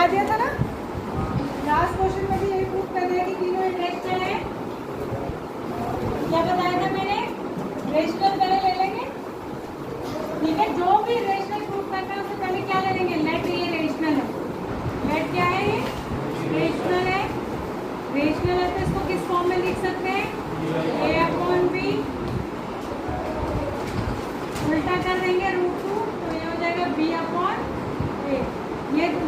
बता दिया था ना, लास्ट क्वेश्चन में भी यही प्रूफ करना है कि तीनों इरेशनल है। क्या बताया था मैंने, रेशनल पहले ले लेंगे, ठीक है। जो भी रेशनल प्रूफ करना है उससे पहले क्या ले लेंगे, लेट ये रेशनल है, लेट क्या है, ये रेशनल है। रेशनल है तो इसको किस फॉर्म में लिख सकते हैं, a/b, उल्टा कर देंगे √2 तो ये हो जाएगा b/a।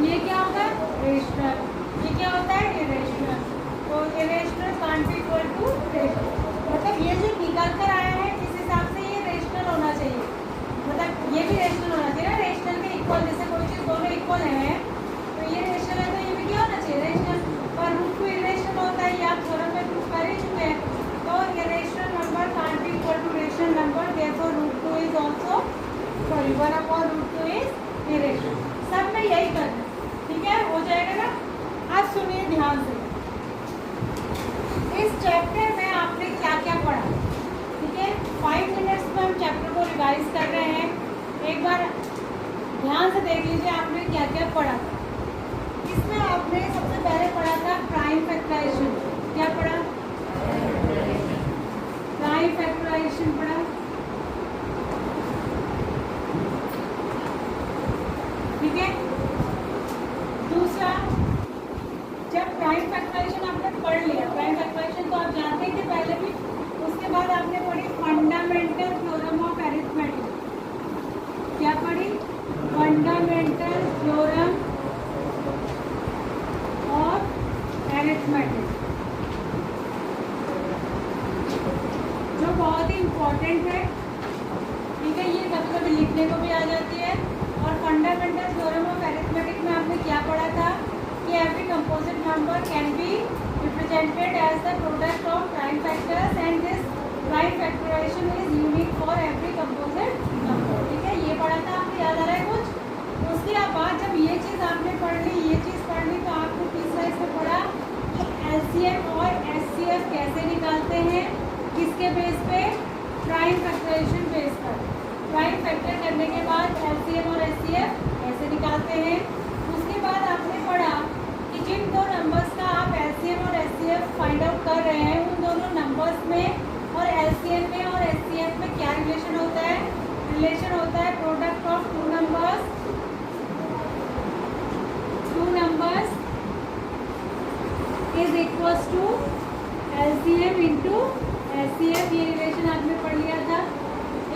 ये क्या होगा, रेशनल। ये क्या होता है, इरेशनल। तो irrational can't be equal to rational, मतलब ये जो निकल कर आया है इस हिसाब से ये रेशनल होना चाहिए, मतलब ये भी रेशनल होना चाहिए ना, रेशनल के इक्वल। जैसे कोई चीज़ दोनों इक्वल है तो ये रेशनल है, तो ये भी क्या होना चाहिए, रेशनल। और √2 इरेशनल होता है, ये आप थ्योरम में प्रूफ कर ही चुके हैं। तो irrational number can't be equal to rational number, therefore √2 is also, sorry 1/√2 is irrational. सब में यही करना है, ठीक है, हो जाएगा ना। आज सुनिए ध्यान से, इस चैप्टर में आपने क्या क्या पढ़ा, ठीक है। 5 मिनट्स में हम चैप्टर को रिवाइज कर रहे हैं, एक बार ध्यान से देख लीजिए आपने क्या क्या पढ़ा। इसमें आपने सबसे पहले पढ़ा था प्राइम फैक्टराइजेशन। क्या पढ़ा, प्राइम फैक्टराइजेशन पढ़ा, ठीक है। दूसरा, जब प्राइम फैक्टराइजेशन आपने पढ़ लिया, प्राइम फैक्टराइजेशन तो आप जानते थे पहले भी, उसके बाद आपने पढ़ी फंडामेंटल थ्योरम ऑफ अरिथमेटिक। क्या पढ़ी, फंडामेंटल थ्योरम ऑफ अरिथमेटिक, जो बहुत ही इम्पोर्टेंट है, ठीक है। ये कभी कभी लिखने को भी आ जाती है। और फंडामेंटल थ्योरम ऑफ अरिथमेटिक में आपने क्या पढ़ा था कि every composite number can be represented as the product of prime factors and this prime factorization is unique for every composite number, ठीक है। ये पढ़ा था, आपको याद आ रहा है कुछ। उसके बाद जब ये चीज़ आपने पढ़ ली, ये चीज़ पढ़ ली, तो आपने तीसरा इसमें पढ़ा कि एलसीएम और एचसीएफ कैसे निकालते हैं, किसके बेस पे, प्राइम फैक्टराइजेशन बेस पर। प्राइम फैक्टर करने के बाद एलसीएम और एचसीएफ कैसे निकालते हैं। उसके बाद आपने पढ़ा कि जिन दो नंबर्स का आप एलसीएम और एचसीएफ फाइंड आउट कर रहे हैं, उन दोनों नंबर्स में और एलसीएम में और एचसीएफ में क्या रिलेशन होता है, रिलेशन होता है product of two numbers is equals to LCM into HCF. ये रिलेशन आपने पढ़ लिया था।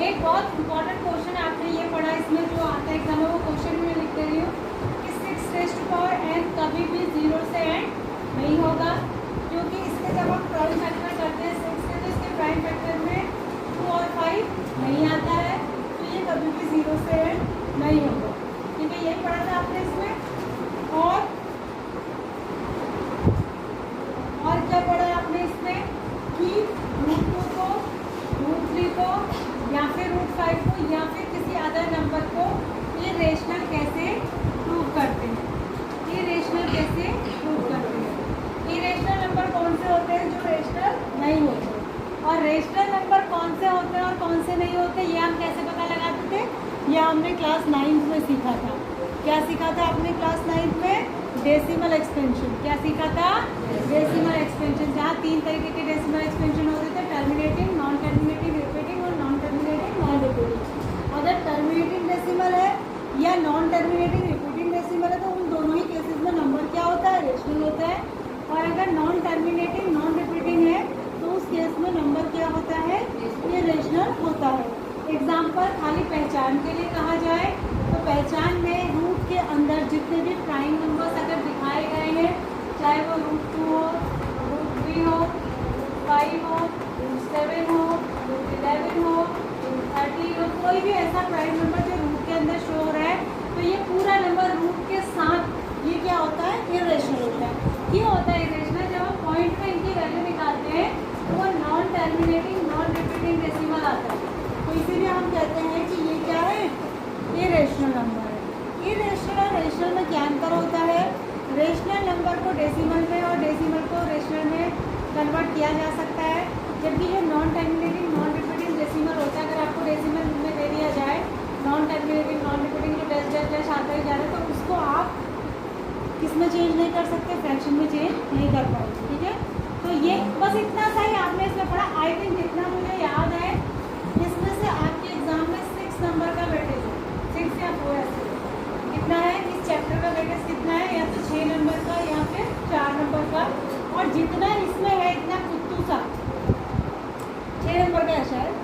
एक बहुत इंपॉर्टेंट क्वेश्चन आपने ये पढ़ा, इसमें जो आता है एग्जाम में, वो क्वेश्चन भी मैं लिख दे रही हूँ कि 6n कभी भी 0 से एंड नहीं होगा, क्योंकि इसके जब हम प्राइम फैक्टर करते हैं 6 से, तो इसके प्राइम फैक्टर में 2 और 5 नहीं आता है, तो ये कभी भी 0 से एंड नहीं होगा, ठीक है। यही पढ़ा था आपने इसमें। और क्या पढ़ा आपने इसमें कि √2 को, √3 को, या फिर √5 को, या फिर किसी अदर नंबर को ये रेशनल कैसे प्रूव करते हैं, ये रेशनल कैसे प्रूव करते हैं। ये रेशनल नंबर कौन से होते हैं, जो रेशनल नहीं होते, और रेशनल नंबर कौन से होते हैं और कौन से नहीं होते, ये हम कैसे पता लगाते थे, ये हमने क्लास 9th में सीखा था। क्या सीखा था आपने क्लास 9th में, डेसिमल एक्सपेंशन। क्या सीखा था, डेसिमल एक्सपेंशन, जहाँ 3 तरीके के डेसिमल एक्सपेंशन होते थे, टर्मिनेटिंग, नॉन टर्मिनेटिंग, रिपीटिंग और नॉन टर्मिनेटिंग, नॉन रिपीटिंग। अगर टर्मिनेटिंग डेसिमल है या नॉन टर्मिनेटिंग रिपीटिंग डेसिमल है, तो उन दोनों ही केसेस में नंबर क्या होता है, रेशनल होता है। और अगर नॉन टर्मिनेटिंग, नॉन रिपीटिंग है, तो उस केस में नंबर क्या होता है, ये रेशनल होता है। एग्जाम्पल खाली पहचान के लिए कहा जाए तो पहचान में रूट के अंदर जितने भी प्राइम नंबर्स अगर दिखाए गए हैं, चाहे वो √2 हो, √3 हो, √5 हो, √7 हो, √11 हो, √30 हो, कोई भी ऐसा प्राइम नंबर जो रूट के अंदर शो हो रहा है, तो ये पूरा नंबर रूट के साथ ये क्या होता है, इरेशनल होता है। क्यों होता है इरेशनल, जब हम पॉइंट में इनकी वैल्यू निकालते हैं तो वो non terminating, non repeating decimal आता है, तो इसीलिए हम कहते हैं कि ये क्या है, इरेशनल नंबर है। इरेशनल और रेशनल में क्या अंतर होता है, रेशनल नंबर को डेसिमल में और डेसिमल को रेशनल में कन्वर्ट किया जा सकता है, जबकि जो non terminating, non repeating decimal होता है, अगर आपको डेसिमल में दे दिया जाए नॉन टर्मिनेटिंग, नॉन रिपीटिंग जो डैश डैश डैश आता ही जा रहा है, तो उसको आप किसमें चेंज नहीं कर सकते, फ्रैक्शन में चेंज नहीं कर पाएंगे, ठीक है। तो ये बस इतना सा ही आपने इसमें पढ़ा। आई थिंक जितना मुझे याद है इसमें से आपके एग्जाम में 6 नंबर का वेटेज है, 6 या 4 ऐसे कितना है, इस चैप्टर का वेटेज कितना है, या तो 6 नंबर का या फिर 4 नंबर का। और जितना इसमें है इतना कुत्तू सा 6 नंबर का है शायद,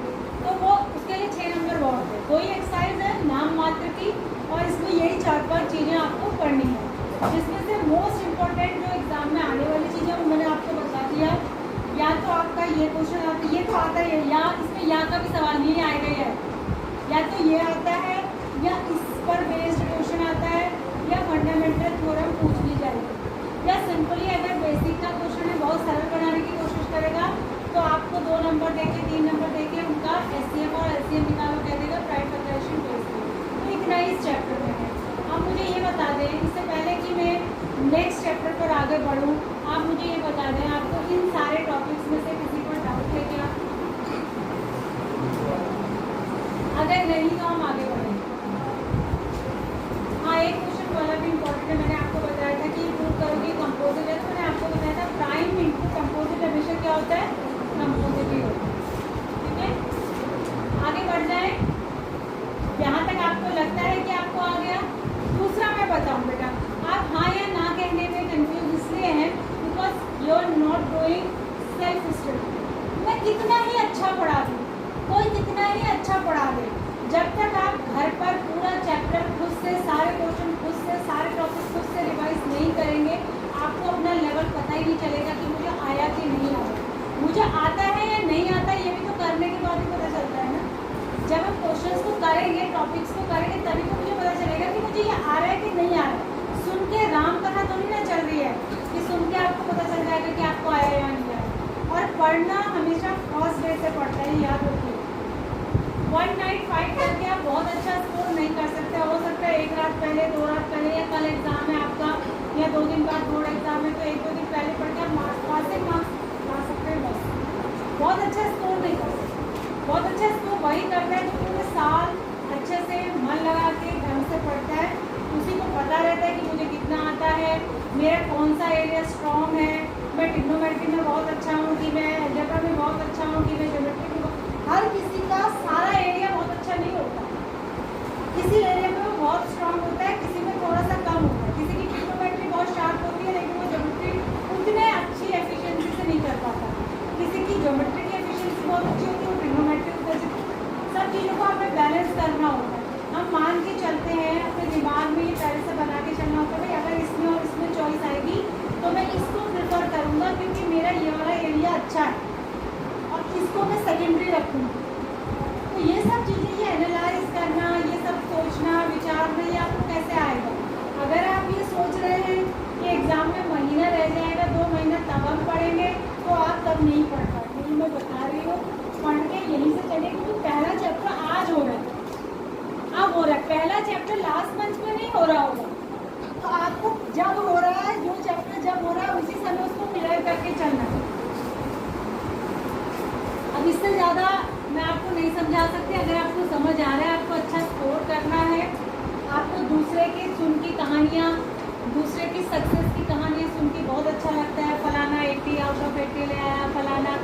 तो वो उसके लिए 6 नंबर बहुत है। कोई एक्सरसाइज है नाम मात्र की, और इसमें यही 4-5 चीज़ें आपको पढ़नी है, जिसमें से मोस्ट इम्पॉर्टेंट जो एग्जाम में आने वाली चीज़ें वो मैंने आपको बता दिया। या तो आपका ये क्वेश्चन आता है, ये तो आता है, या इसमें या का भी सवाल नहीं आएगा, या तो ये आता है, या इस पर बेस्ड क्वेश्चन आता है, या फंडामेंटल थ्योरम पूछ ली जाएगी, या सिंपली अगर बेसिक का क्वेश्चन है बहुत सरल बनाने की कोशिश करेगा तो आपको 2 नंबर देके 3 नंबर देके उनका SCM और LCM निकालो कह देगा, प्राइम फैक्टराइजेशन बेस्ड। तो इतना ही इस चैप्टर में है। अब मुझे ये बता दें, इससे पहले कि मैं नेक्स्ट चैप्टर पर आगे बढ़ूँ, आप मुझे ये बता दें आपको इन सारे टॉपिक्स में से किसी पर डाउट है क्या? अगर नहीं तो हम आगे बढ़ें। हाँ, एक क्वेश्चन वाला भी इम्पोर्टेंट है, मैंने आपको बताया था कि प्रूव करोगे कंपोजिट है, तो मैंने आपको बताया था प्राइम इनटू कंपोजिट हमेशा क्या होता है, कंपोजिट ही होता है, ठीक है। आगे बढ़ जाए, यहाँ तक आपको लगता है कि आपको आ गया। दूसरा मैं बताऊँ बेटा, आप हाँ या ना कहने में कंफ्यूज इसलिए हैं because you are not doing self study. मैं कितना ही अच्छा पढ़ा दूँ, कोई कितना ही अच्छा पढ़ा दे, जब तक आप घर पर पूरा चैप्टर खुद से, सारे क्वेश्चन खुद से, सारे टॉपिक खुद से रिवाइज नहीं करेंगे, आपको अपना लेवल पता ही नहीं चलेगा कि मुझे आया कि नहीं आया। मुझे आता है या नहीं आता ये भी तो करने के बाद ही पता चलता है ना। जब हम क्वेश्चंस को करेंगे, टॉपिक्स को करेंगे, तभी तो मुझे पता चलेगा कि मुझे ये आ रहा है कि नहीं आ रहा है। सुन के राम कथा तो नहीं ना चल रही है कि सुन के आपको पता चल जाएगा कि आपको आया या नहीं आया। और पढ़ना हमेशा फर्स्ट डे से पढ़ता है, याद रखिए। 1 नाइट फाइट करके आप बहुत अच्छा स्कोर नहीं कर सकते। हो सकता है 1 रात पहले, 2 रात पहले, या कल एग्जाम है आपका, या 2 दिन बाद बोर्ड एग्जाम है, तो 1-2 दिन पहले पढ़ के आप पासिंग मार्क्स ला सकते हैं, बस बहुत अच्छा स्कोर नहीं कर सकते। बहुत अच्छा स्कोर वही करता है जो पूरे साल अच्छे से मन लगा के ढंग से पढ़ता है, उसी को पता रहता है कि मुझे कितना आता है, मेरा कौन सा एरिया स्ट्रॉन्ग है, मैं ट्रिग्नोमेट्री में बहुत अच्छा हूँ, कि मैं अलजेब्रा में बहुत अच्छा हूँ, कि मैं ज्योमेट्री में। हर किसी का सारा एरिया बहुत अच्छा नहीं होता, किसी एरिया में वो बहुत स्ट्रॉन्ग होता है, किसी में थोड़ा सा कम होता है। किसी की ट्रिग्नोमेट्री बहुत शार्प होती है लेकिन वो ज्योमेट्री उतने अच्छी एफिशिएंसी से नहीं कर पाता, किसी की ज्योमेट्री की एफिशिएंसी बहुत अच्छी होती है, वो ट्रिग्नोमेट्री उधर से। सब चीज़ों को हमें बैलेंस करना होता है। हम मान के चलते हैं, अपने दिमाग में ये पहले से बना के चलना होता है भाई अगर इसमें और इसमें चॉइस आएगी तो मैं इसको प्रेफर करूँगा क्योंकि मेरा ये वाला एरिया अच्छा है और इसको मैं सेकेंडरी रखूँगी। तो ये सब चीज़ें, ये एनालाइज करना, ये सब सोचना विचारना, ये आपको कैसे आएगा? अगर आप ये सोच रहे हैं कि एग्ज़ाम में महीना रह जाएगा, 2 महीना तब हम पढ़ेंगे, तो आप तब नहीं पढ़ पाएंगे। ये मैं बता रही हूँ, पढ़ के यहीं से चले, क्योंकि पहला चैप्टर आज हो रहा है, अब हो रहा है। पहला चैप्टर लास्ट मंथ में नहीं हो रहा होगा, तो आपको जब हो रहा है, जो चैप्टर जब हो रहा है उसी समय उसको क्लियर करके चलना है। अब इससे ज़्यादा मैं आपको नहीं समझा सकती। अगर आपको समझ आ रहा है, आपको अच्छा स्कोर करना है, आपको दूसरे की सुन की कहानियाँ, दूसरे की सक्सेस की कहानियाँ सुन के बहुत अच्छा लगता है, फलाना 80 आउट ऑफ 80 ले आया, फलाना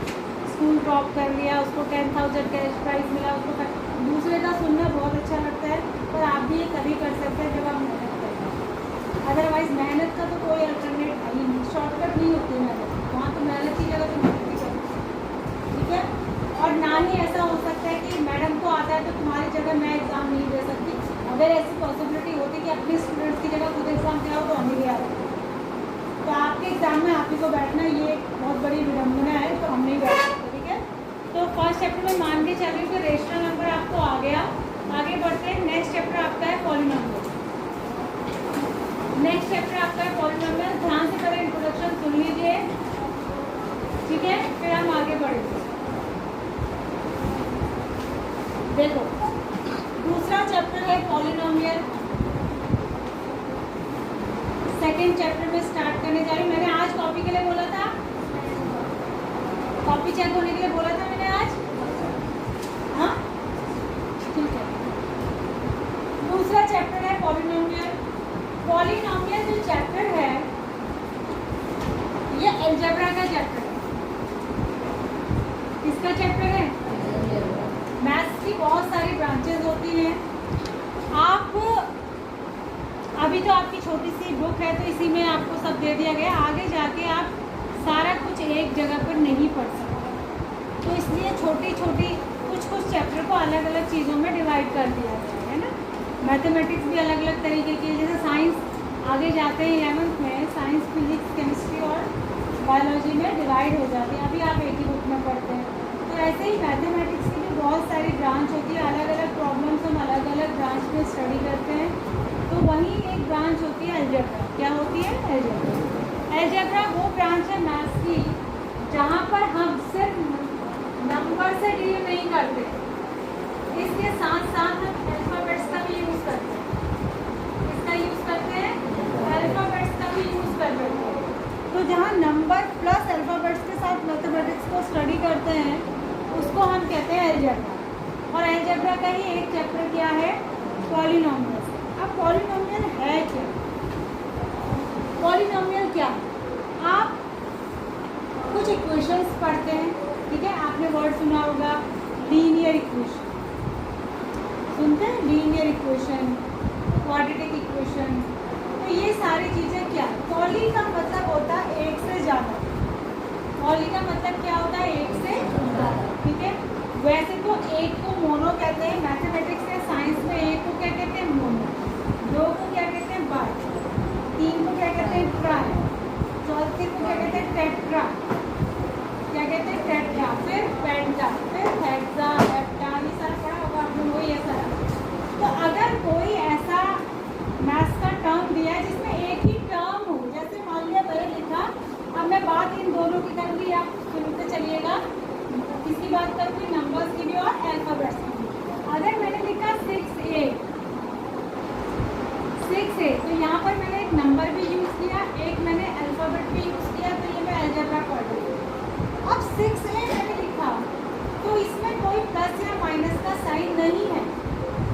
स्कूल ड्रॉप कर लिया, उसको 10,000 कैश प्राइज मिला, उसको दूसरे का सुनना बहुत अच्छा लगता है। पर आप भी ये कभी कर सकते हैं जब आप मेहनत करते हैं। अदरवाइज मेहनत का तो कोई अल्टरनेट है ही नहीं, शॉर्टकट नहीं होती मेहनत, वहाँ तो मेहनत की जगह तो मेहनत ही करती, ठीक है। और ना ही ऐसा हो सकता है कि मैडम को आता है तो तुम्हारी जगह मैं एग्ज़ाम नहीं दे सकती। अगर ऐसी पॉसिबिलिटी होती कि अपने स्टूडेंट्स की जगह खुद एग्ज़ाम दिया हो तो हम ही दिया होता। तो आपके एग्ज़ाम में आप ही को बैठना ये बहुत बड़ी विडम्बना है, तो हम नहीं बैठ सकते, ठीक है। तो फर्स्ट चैप्टर में मान के चलिए कि रेशनल नंबर आपको आ गया। आगे बढ़ते हैं, नेक्स्ट चैप्टर आपका है पॉलिनोमियल। नेक्स्ट चैप्टर आपका है पॉलिनोमियल। ध्यान से पहले इंट्रोडक्शन सुन लीजिए, ठीक है, फिर हम आगे बढ़ेंगे। देखो, दूसरा चैप्टर है पॉलिनोमियल, सेकेंड चैप्टर में स्टार्ट करने जा रही हूँ। मैंने आज कॉपी के लिए बोला था, कॉपी चेक होने के लिए बोला था मैंने आज, हाँ ठीक है। दूसरा चैप्टर है पॉलिनोमियल। पॉलिनोमियल जो चैप्टर है छोटी सी बुक है तो इसी में आपको सब दे दिया गया, आगे जाके आप सारा कुछ एक जगह पर नहीं पढ़ सकते, तो इसलिए छोटी छोटी कुछ चैप्टर को अलग अलग चीज़ों में डिवाइड कर दिया गया है ना। मैथमेटिक्स भी अलग अलग तरीके की, जैसे साइंस आगे जाते हैं 11th में साइंस, फिजिक्स, केमिस्ट्री और बायोलॉजी में डिवाइड हो जाती है, अभी आप एक ही बुक में पढ़ते हैं। तो ऐसे ही मैथमेटिक्स की भी बहुत सारी ब्रांच होती है, अलग अलग प्रॉब्लम्स हम अलग अलग ब्रांच में स्टडी करते हैं। तो वहीं एक ब्रांच होती है अलजेब्रा। क्या होती है? अलजेब्रा। अलजेब्रा वो ब्रांच है मैथ्स की जहाँ पर हम सिर्फ नंबर से डील नहीं करते, इसके साथ साथ हम अल्फ़ाबेट्स का भी यूज़ करते हैं। इसका यूज़ करते हैं, अल्फ़ाबेट्स का भी यूज़ करते हैं। तो जहाँ नंबर प्लस अल्फ़ाबेट्स के साथ मैथमेटिक्स को स्टडी करते हैं उसको हम कहते हैं अलजेब्रा। और अलजेब्रा का ही एक चैप्टर क्या है? पॉलिनोमियल्स। अब पॉलिनोमियल है क्या? पॉलिनोमियल क्या? आप कुछ इक्वेशंस पढ़ते हैं, ठीक है, आपने वर्ड सुना होगा लीनियर इक्वेशन, सुनते हैं लीनियर इक्वेशन, क्वाड्रेटिक इक्वेशन। तो ये सारी चीज़ें क्या? पॉली का मतलब होता है एक से ज़्यादा। पॉली का मतलब क्या होता है? एक से ज़्यादा, ठीक है। वैसे तो एक को मोनो कहते हैं, मैथमेटिक्स या साइंस में एक को क्या कहते हैं? मोनो, दो को क्या कहते हैं? बाई, तीन को क्या कहते हैं? ट्राई, चौथे को क्या कहते हैं? टेट्रा, क्या कहते हैं? टेट्रा, फिर पेंटा, फिर हेक्सा, हेप्टा, ये सारा पढ़ा होगा आपने, वही है सारा। तो अगर कोई ऐसा मैथ्स का टर्म दिया है जिसमें एक ही टर्म हो, जैसे मान लिया मैंने लिखा, अब मैं बात इन दोनों की करूँगी, आप सुनते चलिएगा, किसकी बात करूँगी? नंबर्स की भी और अल्फ़ाबेट्स की भी। अगर मैंने लिखा 6A, तो यहाँ पर मैंने एक नंबर भी यूज़ किया, एक मैंने अल्फ़ाबेट भी यूज़ किया, तो ये मैं अलजेब्रा पढ़ रही हूँ। अब 6A मैंने लिखा तो इसमें कोई प्लस या माइनस का साइन नहीं है,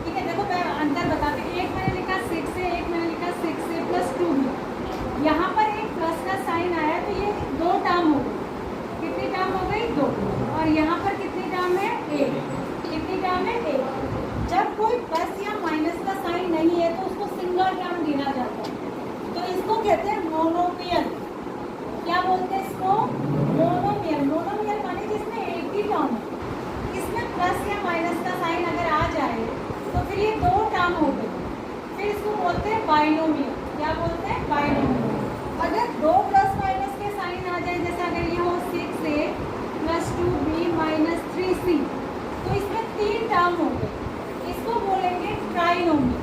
ठीक है। देखो मैं अंतर बताती हूँ, एक मैंने लिखा 6A, एक मैंने लिखा 6A + 2B। यहाँ पर एक प्लस का साइन आया तो ये दो टर्म हो गई। कितनी टर्म हो गई? दो। और यहाँ पर कितनी टर्म है? एक। कितनी टर्म है? एक। जब कोई प्लस या माइनस का साइन नहीं है तो उसको सिंगल टर्म गिना जाता है, तो इसको कहते हैं मोनोमियल। क्या बोलते हैं इसको? मोनोमियल। मोनोमियल माने जिसमें एक ही टर्म है, इसमें प्लस या माइनस का साइन अगर आ जाए तो फिर ये दो टर्म हो गए, फिर इसको बोलते हैं बाइनोमियल। क्या बोलते हैं? बाइनोमियल। अगर दो प्लस माइनस के साइन आ जाए, जैसे अगर ये हो 6A + 2B - 3C, तो इसमें तीन टर्म हो गए, इसको बोलेंगे ट्राइनोमियल।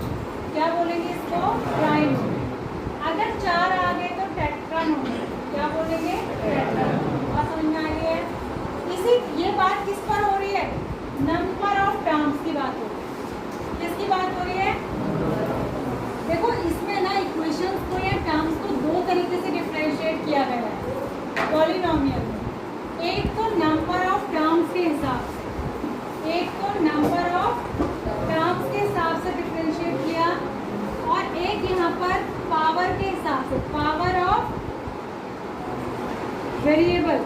क्या बोलेंगे इसको? ट्राइनोमियल। अगर चार आ गए तो टेट्रानोमियल। क्या बोलेंगे? टेट्रानोमियल। बात समझ में आ रही है? इसी ये बात किस पर हो रही है? नंबर ऑफ टर्म्स की बात हो रही है। किसकी बात हो रही है? देखो इसमें ना इक्वेशंस को या टर्म्स को दो तरीके से डिफरेंशिएट किया गया है पॉलिनोमियल में। एक तो नंबर ऑफ टर्म्स के हिसाब से, एक तो नंबर ऑफ टर्म्स के हिसाब से डिफरेंशिएट किया, और एक यहाँ पर पावर के हिसाब से, पावर ऑफ वेरिएबल,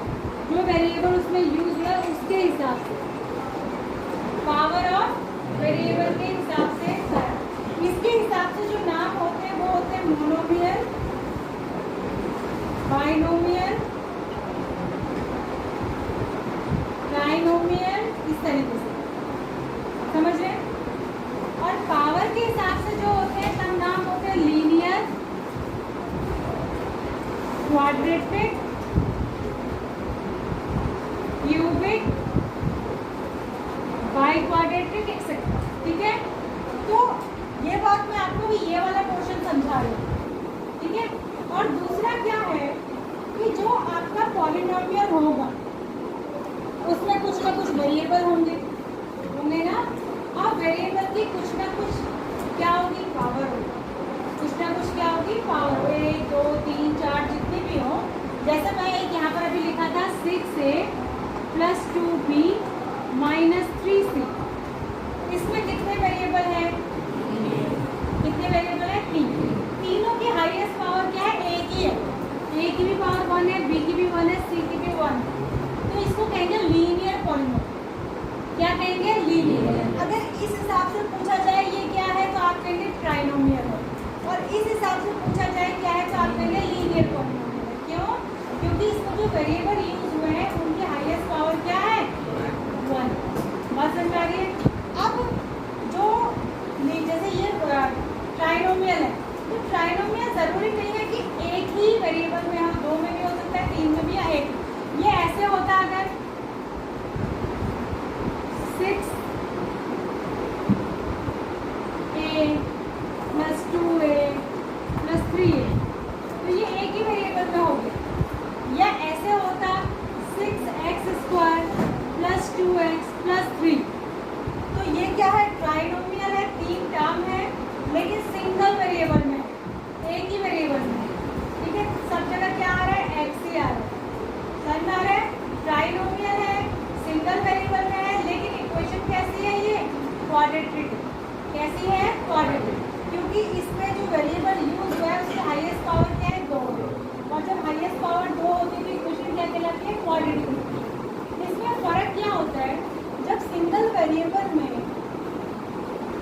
जो वेरिएबल उसमें यूज हुआ उसके हिसाब से, पावर ऑफ वेरिएबल के हिसाब से करा। इसके हिसाब से जो नाम होते हैं वो होते हैं मोनोमियल, बाइनोमियल, ट्राइनोमियल, इस तरीके से, समझ रहे? और पावर के हिसाब से जो होते हैं तब नाम होते हैं linear, quadratic, cubic, by quadratic, etcetera, ठीक है। तो ये बात मैं आपको भी ये वाला पोर्शन समझा रही हूँ, ठीक है। और दूसरा क्या है कि जो आपका पॉलिनोमियल होगा उसमें कुछ ना कुछ वेरिएबल होंगे ना, और वेरिएबल की कुछ ना कुछ क्या होगी? पावर होगी। कुछ ना कुछ क्या होगी? पावर। 1 2 3 4 जितनी भी हो, जैसे मैं एक यहाँ पर अभी लिखा था 6A + 2B - 3C, इसमें कितने वेरिएबल है? कितने वेरिएबल है? 3। तीनों की हाईएस्ट पावर क्या है? एक ही है। A की भी पावर 1 है, B की भी 1 है, C की भी 1 है, तो इसको कहेंगे लीनियर पॉलिनोमियल। क्या कहेंगे? लीनियर। अगर इस हिसाब से पूछा जाए ये क्या है तो आप कहेंगे ट्राइनोमियल है। और इस हिसाब से पूछा जाए क्या है तो आप कहेंगे लीनियर पॉलिनोमियल है। क्यों? क्योंकि इसमें जो वेरिएबल यूज हुए हैं उनकी हाईएस्ट पावर क्या है? 1। बात समझ आ रही है? अब जो जैसे ये ट्राइनोमियल है, तो ट्राइनोमियल जरूरी नहीं है कि एक ही वेरिएबल में हो, 2 में भी हो सकता है, 3 में भी, या 1। ये ऐसे होता अगर 6a + 2a + 3a, तो ये एक ही वेरिएबल में हो गया। या ऐसे होता 6x² + 2x + 3, तो ये क्या है? ट्राइनोमियल है, 3 टर्म है, लेकिन सिंगल वेरिएबल में, एक ही वेरिएबल में। ठीक है, सब जगह क्या आ रहा है? x ही आ रहा है। समझ आ रहा है? ट्राइनोमियल है, सिंगल वेरिएबल में है, लेकिन इक्वेशन कैसी है? ये क्वाड्रेटिक। कैसी है? क्वाड्रेटिक। क्योंकि इसमें जो वेरिएबल यूज हुआ है उसकी हाईएस्ट पावर क्या है? 2 है, और जब हाईएस्ट पावर 2 होती है तो इक्वेशन क्या कहलाती है? क्वाड्रेटिक। इसमें फर्क क्या होता है? जब सिंगल वेरिएबल में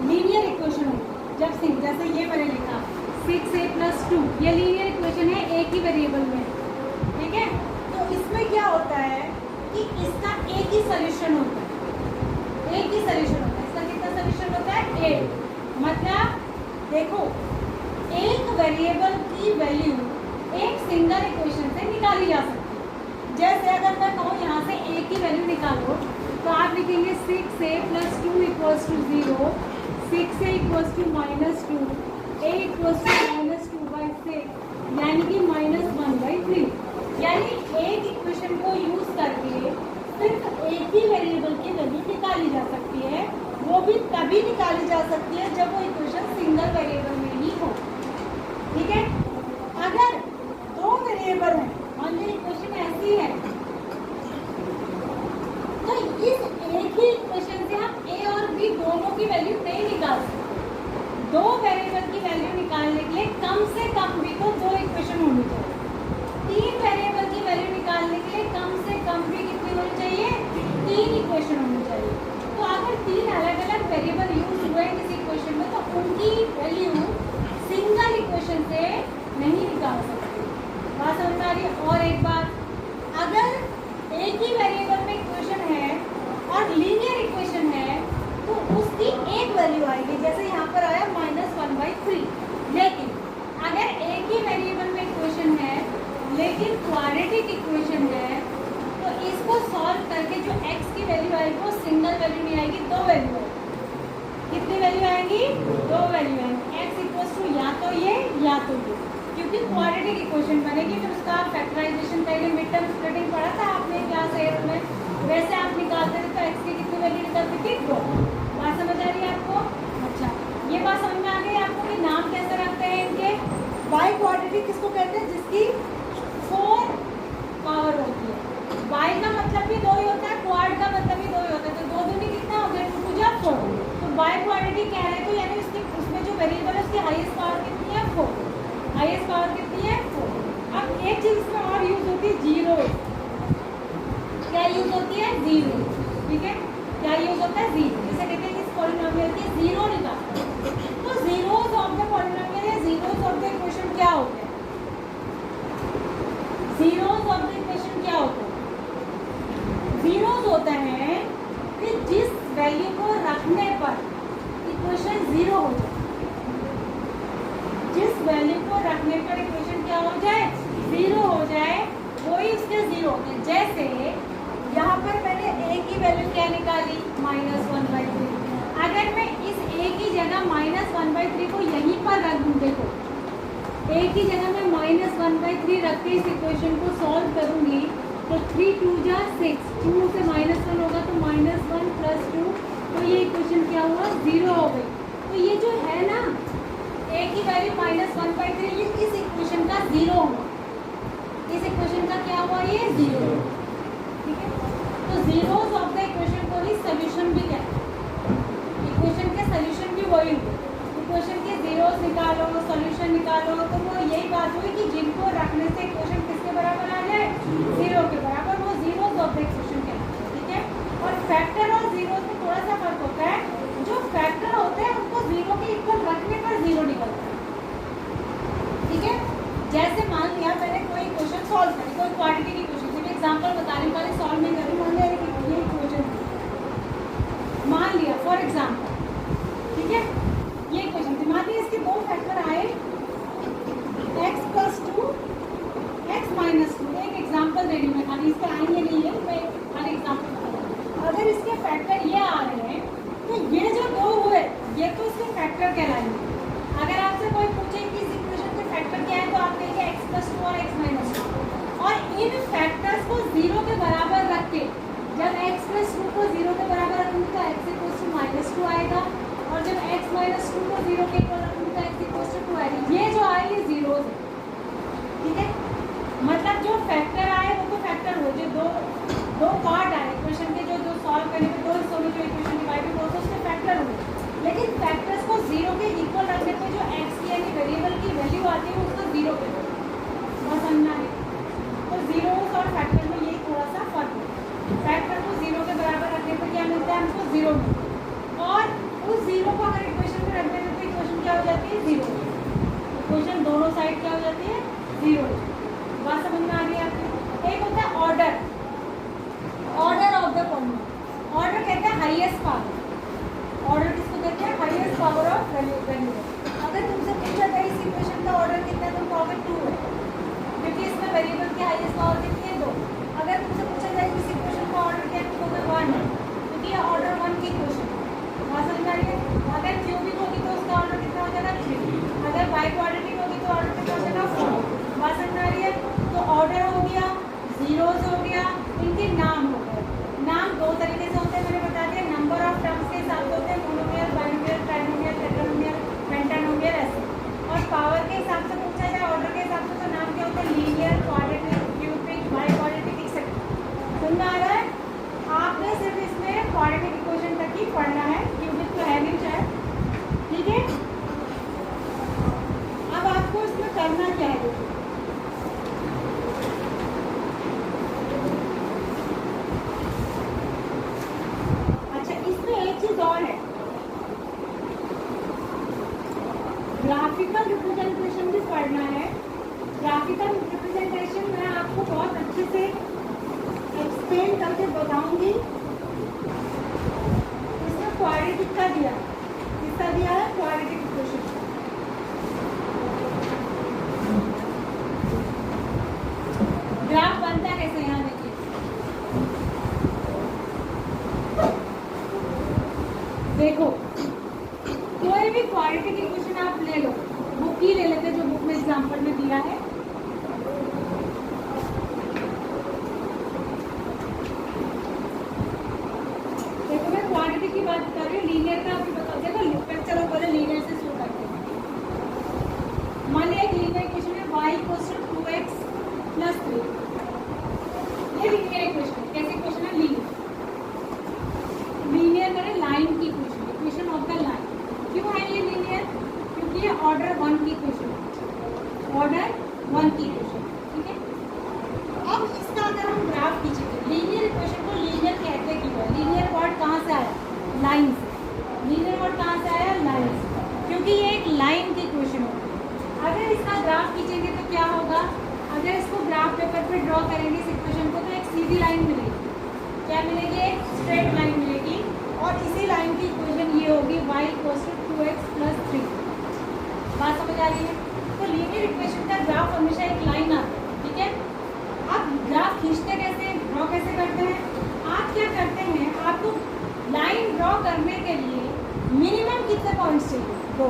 लीनियर इक्वेशन हो, जब जैसे ये मैंने लिखा 6a + 2, ये लीनियर इक्वेशन है, एक ही वेरिएबल में। ठीक है, तो इसमें क्या होता है कि इसका एक ही सॉल्यूशन होता है, एक ही सॉल्यूशन होता है। इसका कितना सॉल्यूशन होता है? 1। मतलब देखो, एक वेरिएबल की वैल्यू एक सिंगल इक्वेशन से निकाली जा सकती है। जैसे अगर मैं कहूँ यहाँ से a की वैल्यू निकालो, तो आप लिखेंगे 6a + 2 = 0, 6a = -2, a = -2/6, यानी कि -1/3। यानी एक इक्वेशन को यूज करके सिर्फ एक ही वेरिएबल की वैल्यू निकाली जा सकती है। वो भी तभी निकाली जा सकती है जब वो इक्वेशन सिंगल वेरिएबल में ही हो। ठीक है, अगर 2 वेरिएबल है, मान लीजिए इक्वेशन ऐसी है, तो इस एक ही इक्वेशन से हम a और b दोनों की वैल्यू नहीं निकाल सकते। 2 वेरिएबल की वैल्यू निकालने के लिए कम से कम भी तो 2 इक्वेशन होनी चाहिए। 3 वेरिएबल की वैल्यू निकालने के लिए कम से कम भी कितनी होनी चाहिए? 3 इक्वेशन होनी चाहिए। तो अगर 3 अलग अलग वेरिएबल यूज हुए हैं किसी इक्वेशन में, तो उनकी वैल्यू सिंगल इक्वेशन से नहीं निकाल सकते। बात समझ में आ रही है? और एक बात, अगर एक ही वेरिएबल में इक्वेशन है और लीनियर इक्वेशन है, तो उसकी एक वैल्यू आएगी। जैसे यहाँ पर आया -1/3। लेकिन अगर एक ही वेरिएबल में इक्वेशन है लेकिन क्वाड्रेटिक इक्वेशन है, तो इसको सॉल्व करके जो x की वैल्यू आएगी वो सिंगल वैल्यू नहीं आएगी, 2 वैल्यू आएगी। कितनी वैल्यू आएंगी? 2 वैल्यू आएंगी। x = या तो ये या तो ये, क्योंकि क्वाड्रेटिक इक्वेशन बनेगी। फिर उसका फैक्टराइजेशन पहले मिड टर्म स्प्लिटिंग पढ़ा था आपने क्लास 8 में, वैसे आप निकालते थे तो x की कितनी वैल्यू निकलती थी? 2। बात समझ आ रही है आपको? अच्छा, ये बात समझ में आ गई आपको कि नाम कैसे रखते हैं इनके? बाई क्वाड्रेटिक किसको कहते हैं? जिसकी 4 पावर होती है। बाई का मतलब भी 2 ही होता है, क्वाड का मतलब भी 2 ही होता है, तो 2 दूनी कितना हो गया? 2 × 4। तो बाई क्वाड्रेटिक कह रहे हैं, तो यानी उसमें जो वेरिएबल है उसकी हाईएस्ट पावर कितनी है? 4। हाईएस्ट पावर कितनी है? 4। अब एक चीज इसमें और यूज होती है, जीरो। क्या यूज होती है? जीरो। ठीक है, क्या यूज होता है? जीरो। जैसे कहते हैं कि इस पॉलिनोमियल की जीरो निकाल, तो जीरोस ऑफ द पॉलिनोमियल या जीरोस ऑफ द इक्वेशन क्या होते हैं? जीरोस ऑफ द इक्वेशन क्या होते हैं? जीरोस होता है कि जिस वैल्यू को रखने पर इक्वेशन जीरो हो जाए। जिस वैल्यू को रखने पर इक्वेशन क्या हो जाए? जीरो हो जाए, वही उसके जीरो होते हैं। जैसे यहाँ पर मैंने a की वैल्यू क्या निकाली? -1/3। अगर मैं इस a की जगह -1/3 को यहीं पर रख दूँ, देखो a की जगह मैं -1/3 रख के इस इक्वेशन को सॉल्व करूँगी, तो 3 × 2 = 6, 2 से -1 होगा तो -1 + 2, तो ये इक्वेशन क्या हुआ? जीरो हो गई। तो ये जो है ना a की वैल्यू -1/3, ये इस इक्वेशन का जीरो हुआ। इस इक्वेशन का क्या हुआ? ये जीरो। ठीक है, तो जीरोस ऑफ द इक्वेशन को ही सॉल्यूशन भी कहते हैं। इक्वेशन के सॉल्यूशन भी वही हुए। इक्वेशन के जीरोस निकालो, सॉल्यूशन निकालो, तो वो यही बात हुई कि जिनको रखने से इक्वेशन किसके बराबर आ जाए? जीरो के बराबर, वो जीरोस ऑफ द इक्वेशन कहते हैं। ठीक है, और फैक्टर और जीरोस में थोड़ा सा फर्क होता है। जो फैक्टर होते हैं उनको जीरो के इक्वल रखने पर जीरो निकलता है, ठीक है। जैसे मान लिया मैंने कोई क्वेश्चन सॉल्व करी, कोई क्वाड्रेटिक की क्वेश्चन, सिर्फ एग्जांपल बता रही हूँ, पहले सॉल्व नहीं कर रही, मान लिया कि ये क्वेश्चन मान लिया फॉर एग्जांपल, ठीक है, ये क्वेश्चन थी, मान लिया इसके दो फैक्टर आए x + 2 x - 2। एक एग्जांपल दे रही हूँ मैं, खाली इसके आएंगे नहीं है, मैं खाली एग्जांपल बता रही हूँ। अगर इसके फैक्टर ये आ रहे हैं तो ये जो दो हुए ये तो इसके फैक्टर कहलाएंगे। अगर आपसे कोई पूछे कि इस इक्वेशन के फैक्टर क्या है तो आप कहेंगे x + 2 और x - 2। और इन फैक्टर्स को 0 के बराबर रख के, जब x + 2 को 0 के बराबर रखूंगी तो x = -2 आएगा, और जब x - 2 को 0 के इक्वल रखूंगी तो x = 2 आएगा। ये जो आए ये जीरोस है, ठीक है। मतलब जो फैक्टर आए वो तो फैक्टर हो, जो दो पार्ट आए इक्वेशन के, जो सॉल्व करने में दो हिस्सों में जो इक्वेशन डिवाइड हो तो उसके फैक्टर हुए। लेकिन फैक्टर्स को 0 के इक्वल रखने पे जो x की यानी वेरिएबल की वैल्यू आती है उसको 0 पे बस समझना है। तो जीरोस और फैक्टर में ये थोड़ा सा फर्क है। फैक्टर को 0 के बराबर रखने पे क्या मिलता है हमको 0 मिलता है, और उस 0 को अगर इक्वेशन में रख देते तो इक्वेशन क्या हो जाती है 0। इक्वेशन दोनों साइड क्या हो जाती है 0। बात समझ में आ रही है आपको। एक होता है order, order of the polynomial. Order कहते हैं हाईएस्ट पावर। ऑर्डर किसको कहते हैं? Highest power of value. अगर तुमसे पूछा जाए इस इक्वेशन का ऑर्डर कितना है तुम कहोगे 2 है, क्योंकि इसमें वेरिएबल की हाईएस्ट पावर कितनी है 2। अगर तुमसे पूछा जाए इस इक्वेशन का ऑर्डर क्या है तो कहोगे 1 है, क्योंकि ये ऑर्डर 1 की इक्वेशन है। बात समझ आ रही है। अगर क्यूबिक होगी तो उसका ऑर्डर कितना हो जाएगा 3, अगर बाइक्वाड्रेटिक होगी तो ऑर्डर कितना हो जाएगा 4। बात समझ आ रही है। तो ऑर्डर हो गया, जीरोस हो गया, इनके नाम हो गए। नाम दो तरीके से होते हैं, मैंने बता दिया। नंबर ऑफ टर्म्स के हिसाब से होते हैं, मोनोमियल, बाइनोमियल, ट्राइनोमियल, टेट्रानोमियल, पेंटानोमियल, ऐसे। और पावर के हिसाब से पूछा जाए, ऑर्डर के हिसाब से, तो नाम क्या होते हैं? Linear, quadratic, cubic, biquadratic, etcetera. समझ में आ रहा है? आपने सिर्फ इसमें क्वाड्रेटिक इक्वेशन तक ही पढ़ना है, क्यूबिक तो है नहीं शायद, ठीक है। अब आपको इसमें करना क्या है देखिए, और है ग्राफिकल रिप्रेजेंटेशन भी पढ़ना है। ग्राफिकल रिप्रेजेंटेशन मैं आपको बहुत अच्छे से एक्सप्लेन करके बताऊंगी। इसमें क्वाड्रेटिक का दिया, किसका दिया है? Quadratic equation. ग्राफ बनता है कैसे, यहाँ देखिए। देखो कोई भी क्वाड्रेटिक इक्वेशन आप ले लो, बुक ही ले लेते जो बुक में एग्जांपल में दिया है। देखो मैं क्वाड्रेटिक की बात कर रही हूँ, लीनियर का अभी बता। देखो चलो पहले लीनियर से शुरू करते हैं। मान लिया एक लीनियर इक्वेशन है y = 2x + 3। ये लीनियर इक्वेशन है। कैसी इक्वेशन है? लीनियर। लीनियर करें लाइन की इक्वेशन ऑफ द लाइन। क्यों है ये लीनियर? क्योंकि ये ऑर्डर 1 की इक्वेशन है, ऑर्डर 1 की इक्वेशन, ठीक है। अब इसका अगर हम ग्राफ खींचेंगे, लीनियर इक्वेशन को लीनियर कहते क्यों है? लीनियर वर्ड कहाँ से आया? लाइन से। लीनियर वर्ड कहाँ से आया? लाइन से, क्योंकि ये एक लाइन की इक्वेशन होगी। अगर इसका ग्राफ खींचेंगे तो क्या होगा? अगर इसको ग्राफ पेपर पे ड्रॉ करेंगे इस इक्वेशन को, तो एक सीधी लाइन मिलेगी। क्या मिलेगी? एक स्ट्रेट लाइन मिलेगी। और इसी लाइन की इक्वेशन ये होगी y = 2x + 3। बात समझ आ रही है? तो लीनियर इक्वेशन का ग्राफ हमेशा एक लाइन आता है, ठीक है। आप ग्राफ खींचते कैसे, ड्रॉ कैसे करते हैं? आप क्या करते हैं, आपको लाइन ड्रॉ करने के लिए मिनिमम कितने पॉइंट्स चाहिए? 2।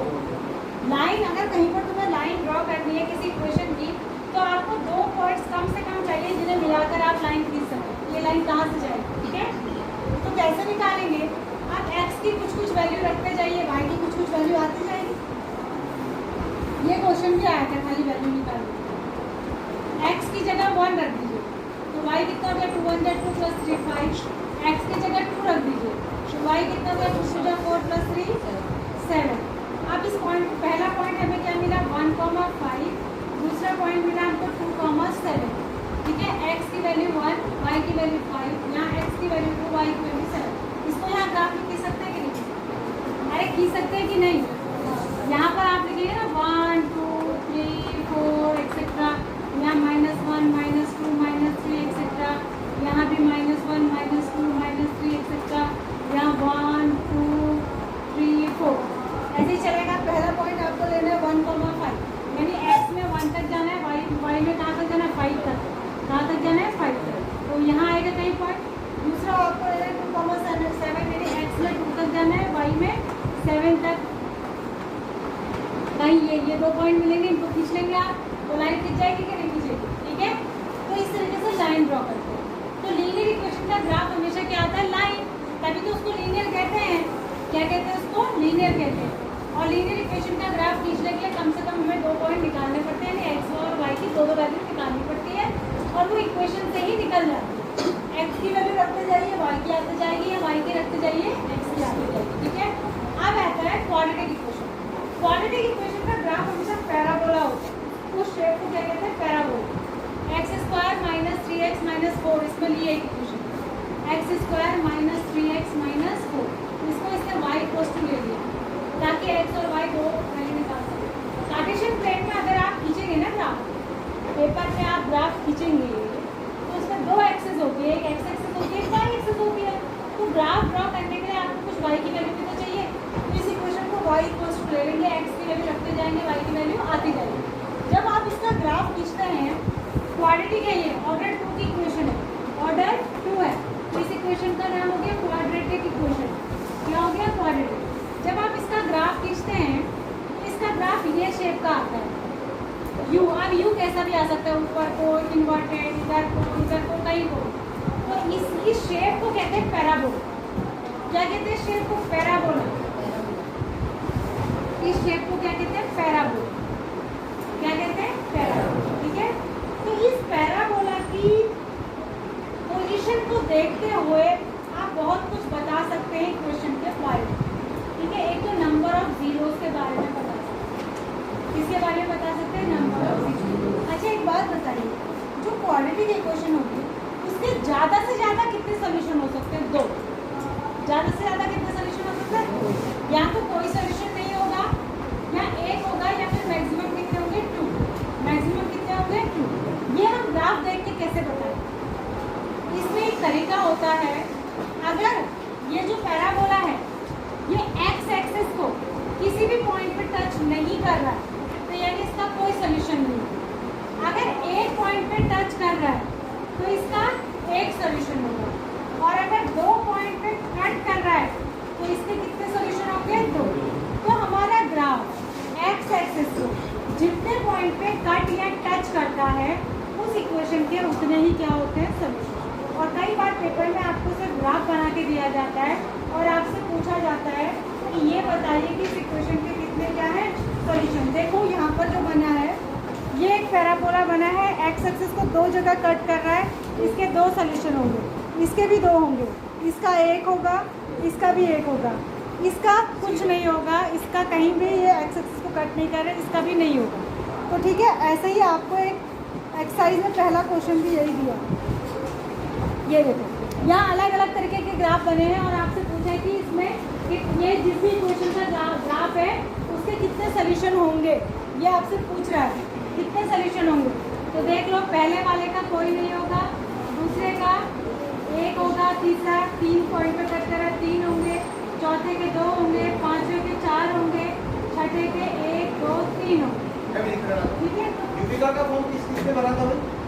लाइन अगर कहीं पर तुम्हें लाइन ड्रॉ करनी है किसी इक्वेशन की, तो आपको 2 पॉइंट्स कम से कम चाहिए जिन्हें मिलाकर आप लाइन खींच सकें। ये लाइन कहाँ से जाएगी, ठीक है। तो कैसे निकालेंगे? आप x की कुछ वैल्यू रखते जाइए, y की कुछ वैल्यू आती जाएगी। ये क्वेश्चन भी आया था, खाली वैल्यू निकालनी। x की जगह 1 रख दीजिए, तो y कितना हो गया? 2 × 1 = 2 + 3 5। x की जगह 2 रख दीजिए, तो y कितना हो गया? 2 × 4 + 3 7। अब इस पॉइंट, पहला पॉइंट हमें क्या मिला? 1,5। दूसरा पॉइंट मिला हमको 2,7, ठीक है। x की वैल्यू 1, y की वैल्यू 5, यहाँ x की वैल्यू 2, y की वैल्यू 7। इसको यहाँ ग्राफ में खींच सकते हैं कि नहीं? अरे खींच सकते हैं कि नहीं? यहाँ पर आप लिखिए ना 1 2 3 4 वाई में 7 तक कहीं ये 2 पॉइंट मिलेंगे, इनको खींच लेंगे आप, तो लाइन खींच जाएगी कि नहीं खींचेगी, ठीक है। तो इस तरीके से लाइन ड्रॉ करते हैं। तो लीनियर इक्वेशन का ग्राफ हमेशा क्या आता है, लाइन, तभी तो उसको लीनियर कहते हैं। क्या कहते हैं उसको, लीनियर कहते हैं। और लीनियर इक्वेशन का ग्राफ खींचने के लिए कम से कम हमें 2 पॉइंट निकालने पड़ते हैं, एक्स और वाई की दो वैल्यू निकालनी पड़ती है, और वो इक्वेशन से ही निकल जाती है। एक्स की वैल्यू रखते जाइए, वाई की आते जाएगी, या वाई की रखते जाइए, एक्स की आते जाएगी, ठीक है। अब आता है क्वाड्रेटिक इक्वेशन। क्वाड्रेटिक इक्वेशन का ग्राफ हमेशा पैराबोला होता है। उस शेप को क्या कहते हैं, parabola. X square minus 3x minus 4, इसमें लिए एक equation, x square minus 3x minus 4, इसको इसने y इक्वल्स टू ले लिया ताकि x और y दो वैल्यू निकाल सकें। कार्टेशियन प्लेन में अगर आप खींचेंगे ना ग्राफ, पेपर पे आप ग्राफ खींचेंगे तो उसमें 2 एक्सेस होती है, एक एक्स एक्सेस होती है, एक वाई एक्सेस होती है। तो ग्राफ ड्रॉ करने के लिए आपको कुछ y की वैल्यू भी तो चाहिए। तो इस इक्वेशन को y इक्वल्स टू ले लेंगे, x की वैल्यू रखते जाएंगे, y की वैल्यू आती जाएगी। जब आप इसका ग्राफ खींचते हैं, क्वाड्रेटिक है ये, ऑर्डर 2 की इक्वेशन है, ऑर्डर 2 है, तो इस इक्वेशन का नाम हो गया क्वाड्रेटिक इक्वेशन। क्या हो गया, क्वाड्रेटिक। जब आप इसका ग्राफ खींचते हैं, इसका ग्राफ ये शेप का आता है, यू। अब यू कैसा भी आ सकता है, ऊपर को, इन्वर्टेड, इधर को, कहीं को। तो इस शेप को कहते हैं पैराबोला। क्या कहते हैं शेप को, पैराबोला। इस शेप को क्या कहते हैं, पैराबोला। क्या कहते हैं, पैराबोला, ठीक है। तो इस पैराबोला की पोजीशन को देखते हुए आप बहुत कुछ बता सकते हैं इक्वेशन के बारे में, ठीक है। एक तो नंबर ऑफ जीरोस के बारे में बता सकते हैं, किसके बारे में बता सकते हैं, नंबर ऑफ जीरोस। अच्छा एक बात बताइए, जो क्वाड्रेटिक इक्वेशन होगी उसके ज़्यादा से ज़्यादा कितने सोल्यूशन हो सकते हैं, 2। ज़्यादा से ज़्यादा कितने सोल्यूशन हो सकते हैं, या तो कोई सोल्यूशन नहीं होगा, या एक होगा, या फिर मैक्सिमम कितने होंगे, 2। मैक्सिमम कितने होंगे, 2। ये हम ग्राफ देख के कैसे बताएं, इसमें एक तरीका होता है। अगर ये जो पैराबोला है ये एक्स एक्सिस को किसी भी पॉइंट पे टच नहीं कर रहा है, तो यानी इसका कोई सोल्यूशन नहीं है। अगर एक पॉइंट पे टच कर रहा है तो इसका एक सोल्यूशन होगा, और अगर 2 पॉइंट पे कट कर रहा है तो इसके कितने सोल्यूशन होंगे, 2। तो हमारा ग्राफ एक्स एक्सिस को जितने पॉइंट पे कट या टच करता है उस इक्वेशन के उतने ही क्या होते हैं, सोल्यूशन। और कई बार पेपर में आपको सिर्फ ग्राफ बना के दिया जाता है और आपसे पूछा जाता है कि ये बताइए कि इस इक्वेशन के कितने क्या है, सोल्यूशन। देखो यहाँ पर जो बना है, ये एक पैराबोला बना है, एक्स एक्सिस को 2 जगह कट कर रहा है, इसके 2 सोल्यूशन होंगे, इसके भी 2 होंगे, इसका एक होगा, इसका भी एक होगा, इसका कुछ नहीं होगा, इसका कहीं भी ये एक्स एक्सिस को कट नहीं कर रहे, इसका भी नहीं होगा। तो ठीक है, ऐसे ही आपको एक एक्सरसाइज में पहला क्वेश्चन भी यही दिया। ये देखो यहाँ अलग अलग तरीके के ग्राफ बने हैं और आपसे पूछा है कि इसमें कि ये जिस भी इक्वेशन का ग्राफ है उसके कितने सोल्यूशन होंगे, ये आपसे पूछ रहा है कितने सोल्यूशन होंगे। तो देख लो, पहले वाले का कोई नहीं होगा, दूसरे का एक होगा, तीसरा 3 पॉइंट पे कट करा 3 होंगे, चौथे के 2 होंगे, पांचवे के 4 होंगे, छठे के 1 2 3 होंगे, ठीक है। यूविका का फॉर्म किस किसने भरा था भाई?